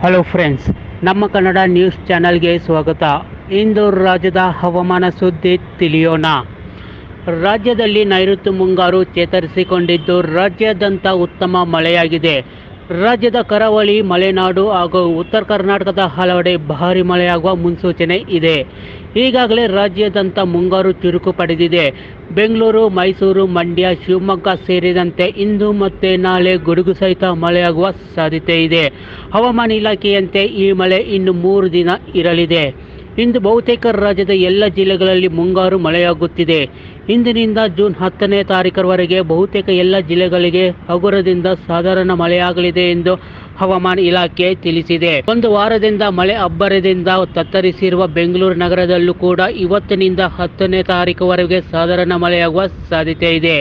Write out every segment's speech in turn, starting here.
Hello friends, ನಮ್ಮ Kannada news ಚಾನೆಲ್ಗೆ ಸ್ವಾಗತ. ಇಂದು ರಾಜ್ಯದ ಹವಾಮಾನ ಸುದ್ದಿ ತಿಳಿಯೋಣ. ರಾಜ್ಯದಲ್ಲಿ ನೈಋತ್ಯ ಮುಂಗಾರು ಚೇತರಿಸಿಕೊಂಡಿದ್ದು ರಾಜ್ಯಾದ್ಯಂತ ಉತ್ತಮ ಮಳೆಯಾಗಿದೆ. ರಾಜ್ಯದ ಕರಾವಳಿ, ಮಲೆನಾಡು ಹಾಗೂ ಉತ್ತರ ಕರ್ನಾಟಕದ ಹಲವೆಡೆ ಭಾರೀ ಮಳೆಯಾಗುವ ಮುನ್ಸೂಚನೆ ಇದೆ. ಈಗಾಗಲೇ ರಾಜ್ಯಾದ್ಯಂತ ಮುಂಗಾರು ಚುರುಕು ಪಡೆದಿದೆ. ಬೆಂಗಳೂರು, ಮೈಸೂರು, ಮಂಡ್ಯ, ಶಿವಮೊಗ್ಗ ಸೇರಿದಂತೆ ಇಂದು ಮತ್ತು ನಾಳೆ ಗುಡುಗು ಸಹಿತ ಮಳೆಯಾಗುವ ಸಾಧ್ಯತೆ ಇದೆ. ಹವಾಮಾನ ಇಲಾಖೆಯಂತೆ ಈ ಮಳೆ ಇನ್ನು 3 ದಿನ ಇರಲಿದೆ. ಇಂದು ಬಹುತೇಕ ರಾಜ್ಯದ ಎಲ್ಲ ಜಿಲ್ಲೆಗಳಲ್ಲಿ ಮುಂಗಾರು ಮಳೆಯಾಗುತ್ತಿದೆ. ಇಂದಿನಿಂದ ಜೂನ್ 10ನೇ ತಾರೀಖರವರೆಗೆ ಬಹುತೇಕ ಎಲ್ಲ ಜಿಲ್ಲೆಗಳಿಗೆ ಹಗುರದಿಂದ ಸಾಧಾರಣ ಮಳೆಯಾಗಲಿದೆ ಎಂದು ಹವಾಮಾನ ಇಲಾಖೆ ತಿಳಿಸಿದೆ. ಒಂದು ವಾರದಿಂದ ಮಳೆ ಅಬ್ಬರದಿಂದ ತತ್ತರಿಸಿರುವ ಬೆಂಗಳೂರು ನಗರದಲ್ಲೂ ಕೂಡ ಇವತ್ತಿನಿಂದ 10ನೇ ತಾರೀಖುವರೆಗೆ ಸಾಧಾರಣ ಮಳೆಯಾಗುವ ಸಾಧ್ಯತೆ ಇದೆ.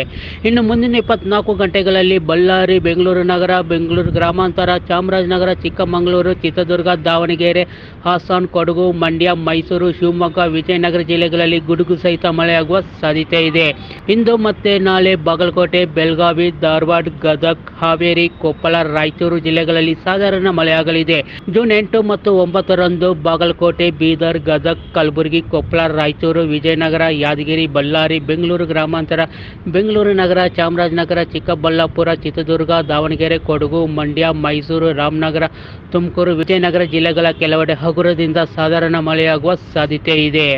ಇನ್ನು ಮುಂದಿನ 24 ಗಂಟೆಗಳಲ್ಲಿ ಬಳ್ಳಾರಿ, ಬೆಂಗಳೂರು ನಗರ, ಬೆಂಗಳೂರು ಗ್ರಾಮಾಂತರ, ಚಾಮರಾಜನಗರ, ಚಿಕ್ಕಮಗಳೂರು, ಚಿತ್ರದುರ್ಗ, ದಾವಣಗೆರೆ, ಹಾಸನ, ಕೊಡಗು, ಮಂಡ್ಯ, ಮೈಸೂರು, ಶಿವಮೊಗ್ಗ, ವಿಜಯನಗರ ಜಿಲ್ಲೆಗಳಲ್ಲಿ ಗುಡುಗು ಸಹಿತ ಮಳೆಯಾಗುವ ಸಾಧ್ಯತೆ ಇದೆ. ಇಂದು ಮತ್ತೆ ನಾಳೆ ಬಾಗಲಕೋಟೆ, ಬೆಳಗಾವಿ, ಧಾರವಾಡ, ಗದಗ, ಹಾವೇರಿ, ಕೊಪ್ಪಳ, ರಾಯಚೂರು ಜಿಲ್ಲೆಗಳಲ್ಲಿ ಸಾಧಾರಣ ಮಳೆಯಾಗಲಿದೆ. ಜೂನ್ 8 ಮತ್ತು 9ರಂದು ಬಾಗಲಕೋಟೆ, ಬೀದರ್, ಗದಗ, ಕಲಬುರಗಿ, ಕೊಪ್ಪಳ, ರಾಯಚೂರು, ವಿಜಯನಗರ, ಯಾದಗಿರಿ, ಬಳ್ಳಾರಿ, ಬೆಂಗಳೂರು ಗ್ರಾಮಾಂತರ, ಬೆಂಗಳೂರು ನಗರ, ಚಾಮರಾಜನಗರ, ಚಿಕ್ಕಬಳ್ಳಾಪುರ, ಚಿತ್ರದುರ್ಗ, ದಾವಣಗೆರೆ, ಕೊಡಗು, ಮಂಡ್ಯ, ಮೈಸೂರು, ರಾಮನಗರ, ತುಮಕೂರು, ವಿಜಯನಗರ ಜಿಲ್ಲೆಗಳ ಕೆಲವೆಡೆ ಹಗುರದಿಂದ ಸಾಧಾರಣ ಮಳೆಯಾಗುವ ಸಾಧ್ಯತೆ ಇದೆ.